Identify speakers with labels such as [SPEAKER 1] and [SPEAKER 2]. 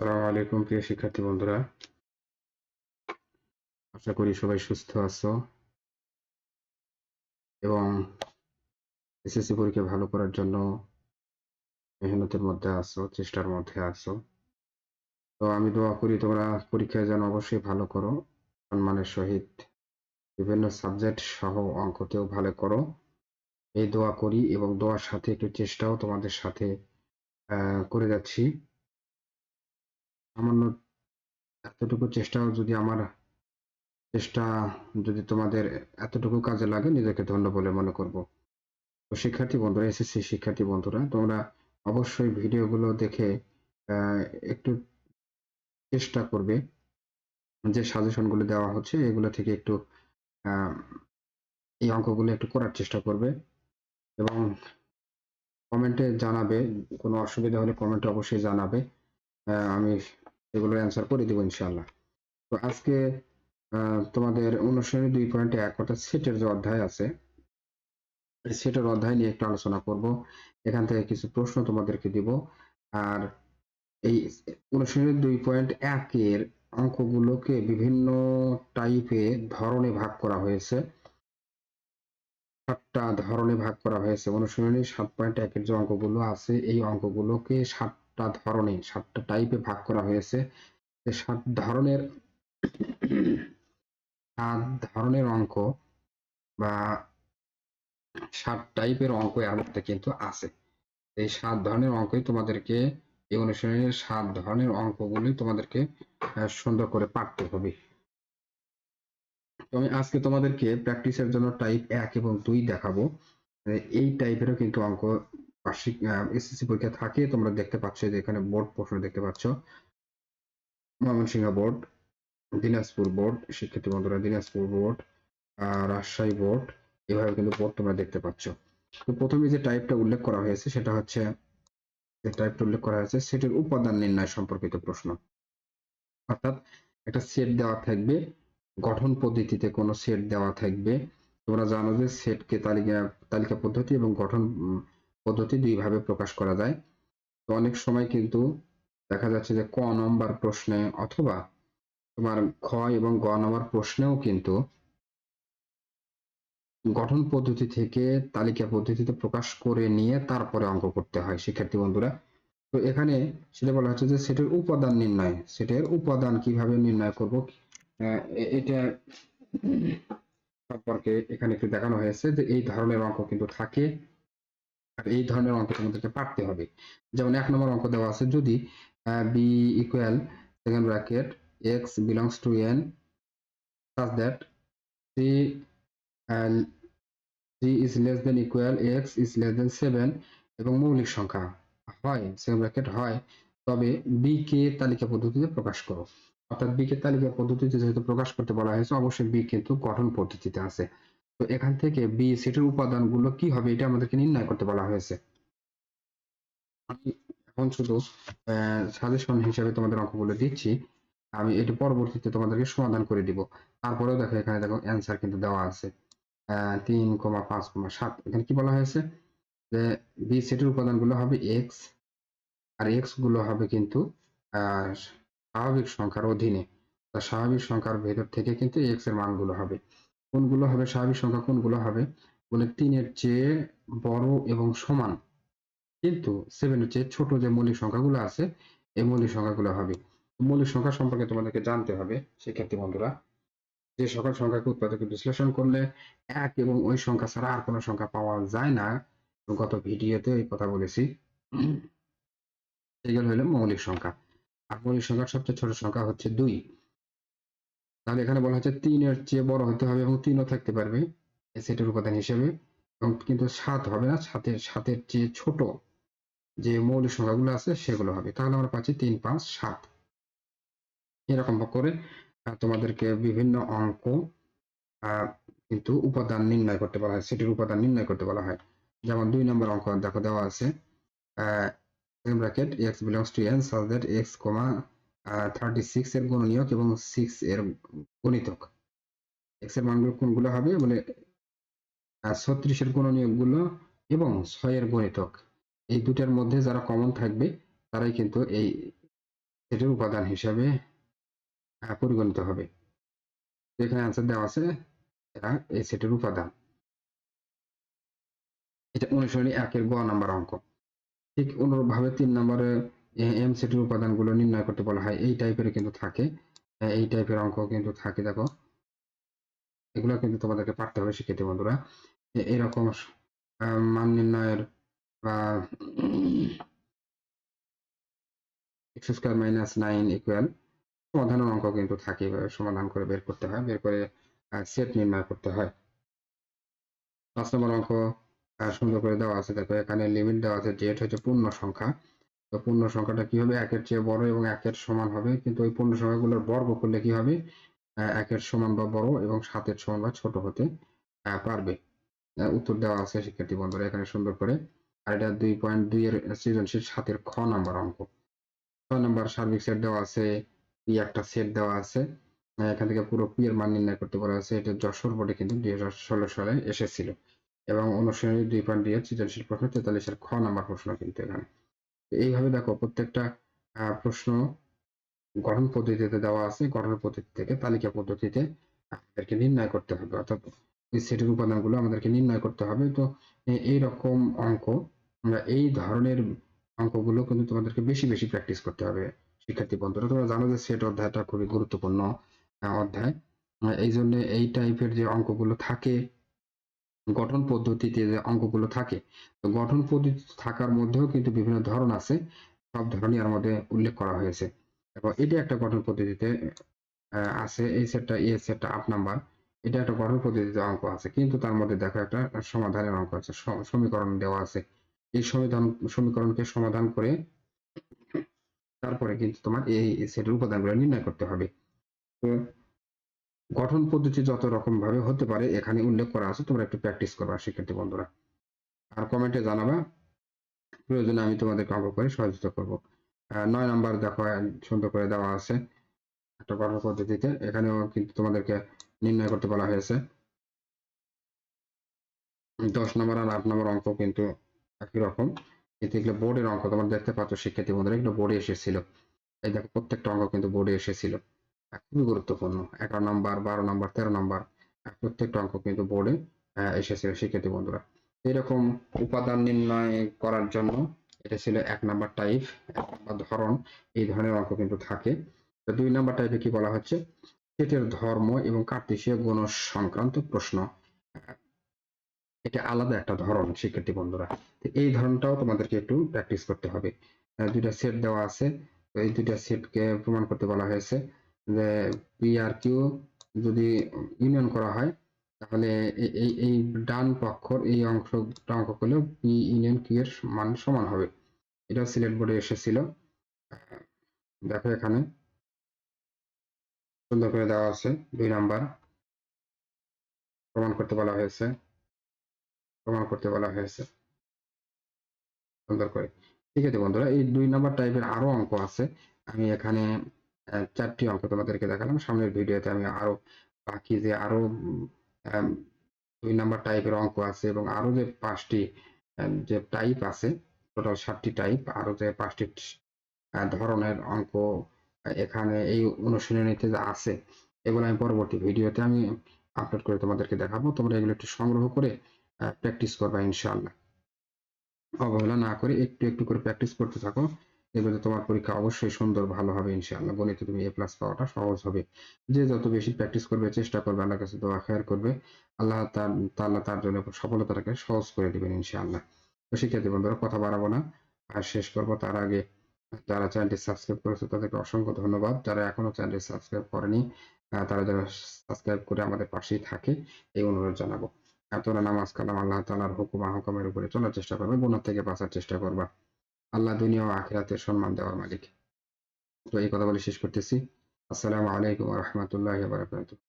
[SPEAKER 1] আসসালামু আলাইকুম প্রিয় শিক্ষার্থী বন্ধুরা, আশা করি সবাই সুস্থ আছো এবং এসএসসি পরীক্ষা ভালো করার জন্য মেহনতের মধ্যে আছো, চেষ্টার মধ্যে আছো। তো আমি দোয়া করি তোমরা পরীক্ষায় যেন অবশ্যই ভালো করো, সম্মানের সহিত বিভিন্ন সাবজেক্ট সহ অঙ্কতেও ভালো করো, এই দোয়া করি এবং দোয়ার সাথে একটু চেষ্টাও তোমাদের সাথে করে যাচ্ছি। সামান্য এতটুকু চেষ্টাও যদি আমার চেষ্টা যদি তোমাদের এতটুকু কাজে লাগে, নিজেকে ধন্য বলে মনে করব। তো শিক্ষার্থী বন্ধুরা, এসএসসি শিক্ষার্থী বন্ধুরা, তোমরা অবশ্যই ভিডিওগুলো দেখে আহ, একটু চেষ্টা করবে যে সাজেশনগুলো দেওয়া হচ্ছে এগুলো থেকে একটু আহ, এই অঙ্কগুলো একটু করার চেষ্টা করবে এবং কমেন্টে জানাবে। কোনো অসুবিধা হলে কমেন্টে অবশ্যই জানাবে। আমি এগুলোর অ্যান্সার করে দেবো ইনশাআল্লাহ। তো আজকে তোমাদের অনুশীলনী 2.1 অর্থাৎ সেটের যে অধ্যায় আছে, এই সেটের অধ্যায় নিয়ে একটু আলোচনা করব। এখান থেকে কিছু প্রশ্ন তোমাদেরকে দিব। আর এই অনুশীলনী 2.1 এর অঙ্কগুলোকে বিভিন্ন টাইপে ধরনে ভাগ করা হয়েছে। 7টা ধরনে ভাগ করা হয়েছে। অনুশীলনী 7.1 এর যে অঙ্কগুলো আছে এই অঙ্কগুলোকে 7টা ধরনে 7টা টাইপে ভাগ করা হয়েছে। এই 7 ধরনের অঙ্ক বা 7 টাইপের অঙ্ক এর মধ্যে কিন্তু আছে। এই 7 ধরনের অঙ্কই তোমাদেরকে এই অনুশীলনের 7 ধরনের অঙ্কগুলি তোমাদেরকে সুন্দর করে পারতে হবে। তো আমি আজকে তোমাদেরকে প্র্যাকটিসের জন্য টাইপ 1 এবং 2 দেখাবো। এই টাইপেরও কিন্তু অঙ্ক বার্ষিক এসএসসি পরীক্ষা থাকে। তোমরা দেখতে পাচ্ছ যে এখানে বোর্ড প্রশ্ন দেখতে পাচ্ছ। ময়মনসিংহ বোর্ড, দিনাজপুর বোর্ড, শিক্ষার্থী বন্ধুরা দিনাজপুর বোর্ড, রাজশাহী বোর্ড, এভাবে কিন্তু বোর্ড তোমরা দেখতে পাচ্ছ। তো প্রথমে যে টাইপটা উল্লেখ করা হয়েছে সেটা হচ্ছে, যে টাইপটা উল্লেখ করা হয়েছে সেটার উপাদান নির্ণয় সম্পর্কিত প্রশ্ন। অর্থাৎ একটা সেট দেওয়া থাকবে, গঠন পদ্ধতিতে কোনো সেট দেওয়া থাকবে। তোমরা জানো যে সেটকে তালিকা তালিকা পদ্ধতি এবং গঠন পদ্ধতি দুই ভাবে প্রকাশ করা যায়। তো অনেক সময় কিন্তু দেখা যাচ্ছে যে ক নম্বর প্রশ্নে অথবা তোমার খ এবং গ নম্বর প্রশ্নেও কিন্তু গঠন পদ্ধতি থেকে তালিকা পদ্ধতিতে প্রকাশ করে নিয়ে তারপরে অঙ্ক করতে হয় শিক্ষার্থী বন্ধুরা। তো এখানে সেটা বলা হচ্ছে যে সেটের উপাদান নির্ণয়, সেটের উপাদান কিভাবে নির্ণয় করব এটা সম্পর্কে এখানে একটু দেখানো হয়েছে যে এই ধরনের অঙ্ক কিন্তু থাকে আর এই ধরনের অঙ্ক তোমাদেরকে পারতে হবে। যেমন 1 নম্বর অঙ্ক দেওয়া আছে, যদি B equal second bracket x belongs to N such that C C is less than equal X is less than 7 এবং মৌলিক সংখ্যা হয়, সেকেন্ড ব্র্যাকেট হয়, তবে বি কে তালিকা পদ্ধতিতে প্রকাশ করো। অর্থাৎ বি কে তালিকা পদ্ধতিতে যেহেতু প্রকাশ করতে বলা হয়েছে, অবশ্যই বি কিন্তু গঠন পদ্ধতিতে আছে। তো এখান থেকে বি সেটের উপাদানগুলো কি হবে এটা আমাদেরকে নির্ণয় করতে বলা হয়েছে। আমি এখন শুধু সাজেশন হিসেবে তোমাদের অঙ্কগুলো দিচ্ছি, আমি এটি পরবর্তীতে তোমাদেরকে সমাধান করে দিব। তারপরেও দেখো এখানে দেখো অ্যান্সার কিন্তু দেওয়া আছে 3,5,7। এখানে কি বলা হয়েছে যে বি সেটের উপাদানগুলো হবে এক্স, আর এক্স গুলো হবে কিন্তু স্বাভাবিক সংখ্যার অধীনে। স্বাভাবিক সংখ্যার ভেতর থেকে কিন্তু এক্স এর মানগুলো হবে। কোনগুলো হবে স্বাভাবিক সংখ্যা, কোনগুলো হবে বলে 3-এর চেয়ে বড় এবং সমান, কিন্তু 7-এর চেয়ে ছোট যে মৌলিক সংখ্যাগুলো আছে এই মৌলিক সংখ্যাগুলো হবে। মৌলিক সংখ্যা সম্পর্কে তোমাদেরকে জানতে হবে শিক্ষার্থী বন্ধুরা। যে সকল সংখ্যাকে উৎপাদকে বিশ্লেষণ করলে এক এবং ওই সংখ্যা ছাড়া আর কোনো সংখ্যা পাওয়া যায় না, গত ভিডিওতে এই কথা বলেছি, সেগুলো হলো মৌলিক সংখ্যা। আর মৌলিক সংখ্যার সবচেয়ে ছোট সংখ্যা হচ্ছে 2। তাহলে এখানে বলা হচ্ছে 3-এর চেয়ে বড় হতে হবে এবং 3ও থাকতে পারবে এই সেটের উপাদান হিসেবে, এবং কিন্তু 7 হবে না, 7-এর চেয়ে ছোট যে মৌলিক সংখ্যাগুলো আছে সেগুলো হবে। তাহলে আমরা পাচ্ছি 3, 5, 7। এরকম করে তোমাদেরকে বিভিন্ন অঙ্ক কিন্তু উপাদান নির্ণয় করতে বলা হয়, সেটির উপাদান নির্ণয় করতে বলা হয়। যেমন 2 নম্বর অঙ্ক দেখো দেওয়া আছে bracket x belongs to N such that x comma 36 এর গুণনীয়ক এবং 6 এর গণিতক। এক্স এর মানগুলো কোনগুলো হবে বলে 36 এর গুণনীয়ক গুলো এবং 6 এর গণিতক, এই দুটার মধ্যে যারা কমন থাকবে তারাই কিন্তু এই সেটের উপাদান হিসাবে পরিগণিত হবে। এখানে অ্যান্সার দেওয়া আছে, এরা এই সেটের উপাদান। এটা অনুসরণী 1 এর গ নাম্বার অঙ্ক। ঠিক অনুরূপভাবে 3 নম্বরে এম সেটের উপাদানগুলো নির্ণয় করতে বলা হয়। এই টাইপের কিন্তু থাকে, এই টাইপের অঙ্ক কিন্তু থাকে। দেখো, এগুলো কিন্তু তোমাদেরকে পারতে হবে শিক্ষার্থী বন্ধুরা। এরকম মান নির্ণয়ের বা এক্স স্কোয়ার মাইনাস 9 ইকুয়াল সমাধানের অঙ্ক কিন্তু থাকে। এভাবে সমাধান করে বের করতে হয়, বের করে সেট নির্ণয় করতে হয়। 5 নম্বর অঙ্ক সুন্দর করে দেওয়া আছে। দেখো, এখানে লিমিট দেওয়া আছে, জেড হচ্ছে পূর্ণ সংখ্যা। তো পূর্ণ সংখ্যাটা কি হবে? 1 এর চেয়ে বড় এবং 1 এর সমান হবে, কিন্তু ওই পূর্ণ সংখ্যাগুলোর বর্গ করলে কি হবে? 1 এর সমান বা বড় এবং 7 এর সমান বা ছোট হতে পারবে। উত্তর দেওয়া আছে শিক্ষার্থী বন্ধুরা এখানে সুন্দর করে। আর এটা 2.2 এর সৃজনশীল 7 এর খ নাম্বার অঙ্ক। 6 নাম্বার সার্বিক সেট দেওয়া আছে, পি একটা সেট দেওয়া আছে। এখান থেকে পুরো পি এর মান নির্ণয় করতে বলা আছে। এটা যশোর বোর্ডে কিন্তু 2016 সালে এসেছিল, এবং অনুশীলনী 2.2 এর সৃজনশীল প্রশ্ন 43 এর খ নাম্বার প্রশ্ন কিন্তু এখানে। এইভাবে দেখো, প্রত্যেকটা প্রশ্ন গঠন পদ্ধতিতে দেওয়া আছে, গঠন পদ্ধতি থেকে তালিকা পদ্ধতিতে আমাদেরকে নির্ণয় করতে হবে, অর্থাৎ এই সেটের উপাদানগুলো আমাদেরকে নির্ণয় করতে হবে। তো এইরকম অঙ্ক, আমরা এই ধরনের অঙ্কগুলো কিন্তু তোমাদেরকে বেশি বেশি প্র্যাকটিস করতে হবে শিক্ষার্থী বন্ধুরা। তোমরা জানো যে সেট অধ্যায়টা খুবই গুরুত্বপূর্ণ অধ্যায়। এই জন্য এই টাইপের যে অঙ্কগুলো থাকে, গঠন পদ্ধতিতে যে অঙ্কগুলো থাকে, তো গঠন পদ্ধতি থাকার মধ্যেও কিন্তু বিভিন্ন ধরন আছে, সব ধরনই এর মধ্যে উল্লেখ করা হয়েছে। এবং এটা একটা গঠন পদ্ধতিতে আছে, এই সেটটা এ সেটটা 8 নাম্বার। এটা একটা গঠন পদ্ধতিতে অঙ্ক আছে, কিন্তু তার মধ্যে দেখো একটা সমাধানের অঙ্ক আছে, সমীকরণ দেওয়া আছে। এই সমীকরণকে সমাধান করে তারপরে কিন্তু তোমার এই সেটের উপাদানগুলো নির্ণয় করতে হবে। তো গঠন পদ্ধতি যত রকম ভাবে হতে পারে এখানে উল্লেখ করা আছে, তোমরা একটু প্র্যাকটিস করবা শিক্ষার্থী বন্ধুরা। আর কমেন্টে জানাবা, প্রয়োজনে আমি তোমাদেরকে অঙ্ক করে সহযোগিতা করব। 9 নাম্বার দেখো, সুন্দর করে দেওয়া আছে একটা গঠন পদ্ধতিতে, এখানেও কিন্তু তোমাদেরকে নির্ণয় করতে বলা হয়েছে। 10 নাম্বার আর 8 নাম্বার অঙ্ক কিন্তু একই রকম, কিন্তু এগুলো বোর্ডের অঙ্ক, তোমরা দেখতে পাচ্ছ শিক্ষার্থী বন্ধুরা, এগুলো বোর্ডে এসেছিল। এই দেখো, প্রত্যেকটা অঙ্ক কিন্তু বোর্ডে এসেছিল, খুবই গুরুত্বপূর্ণ। 11 নাম্বার, 12 নাম্বার, 13 নাম্বার, প্রত্যেকটা অঙ্ক কিন্তু বোর্ডে এসেছিল শিক্ষার্থী বন্ধুরা। এরকম উপাদান নির্ণয় করার জন্য এটা ছিল 1 নাম্বার টাইপ, 1 নাম্বার ধরন। এই ধরনের অঙ্ক কিন্তু থাকে। তো 2 নাম্বার টাইপে কি বলা হচ্ছে? সেটের ধর্ম এবং কার্তেশীয় গুণ সংক্রান্ত প্রশ্ন। এটা আলাদা একটা ধরন শিক্ষার্থী বন্ধুরা। তো এই ধরনটাও তোমাদেরকে একটু প্র্যাকটিস করতে হবে। দুইটা সেট দেওয়া আছে, তো এই দুইটা সেটকে প্রমাণ করতে বলা হয়েছে যে পি আর কিউ যদি ইউনিয়ন করা হয়, তাহলে এই ডান পক্ষর এই অংশটা অঙ্ক করলেও পি ইউনিয়ন কিউ এর মান সমান হবে। এটা সিলেট বোর্ডে এসেছিল। দেখো, এখানে সুন্দর করে দেওয়া আছে, 2 নাম্বার প্রমাণ করতে বলা হয়েছে, প্রমাণ করতে বলা হয়েছে সুন্দর করে। ঠিক আছে বন্ধুরা, এই 2 নাম্বার টাইপের আরো অঙ্ক আছে। আমি এখানে 4টি অঙ্ক তোমাদেরকে দেখালাম। সামনের ভিডিওতে আমি আরো বাকি যে আরো 2 নাম্বার টাইপের অঙ্ক আছে, এবং আরো যে 5টি যে টাইপ আছে, টোটাল 7টি টাইপ, আরো যে 5টি ধরনের অঙ্ক এখানে এই অনুশীলনীতে যে আছে, এগুলো আমি পরবর্তী ভিডিওতে আমি আপলোড করে তোমাদেরকে দেখাবো। তোমরা এগুলো একটু সংগ্রহ করে প্র্যাকটিস করবা ইনশাআল্লাহ। অবহেলা না করে একটু একটু করে প্র্যাকটিস করতে থাকো, এগুলোতে তোমার পরীক্ষা অবশ্যই সুন্দর ভালো হবে ইনশাআল্লাহ। গণিতে তুমি এ প্লাস পাওয়াটা সহজ হবে। যে যত বেশি প্র্যাকটিস করবে, চেষ্টা করবে, আল্লাহর কাছে দোয়া খায়ের করবে, আল্লাহ তাআলা তার জন্য সফলতাটাকে সহজ করে দিবেন ইনশাআল্লাহ। তো শিক্ষার্থী বন্ধুরা, কথা বাড়াবো না, আর শেষ করব তার আগে যারা চ্যানেলটি সাবস্ক্রাইব করেছে তাদেরকে অসংখ্য ধন্যবাদ। যারা এখনো চ্যানেলটি সাবস্ক্রাইব করেনি, তারা যেন সাবস্ক্রাইব করে আমাদের পাশেই থাকে, এই অনুরোধ জানাবো। আর তোমরা নামাজ কালাম আল্লাহ তাআলার হুকুম আহকামের উপরে চলার চেষ্টা করবে, গুনাহ থেকে বাঁচার চেষ্টা করবা। আল্লাহ দুনিয়া ও আখিরাতে সম্মান দেওয়ার মালিক। তো এই কথা বলে শেষ করতেছি। আসসালামু আলাইকুম ওয়া রাহমাতুল্লাহি ওয়া বারাকাতুহু।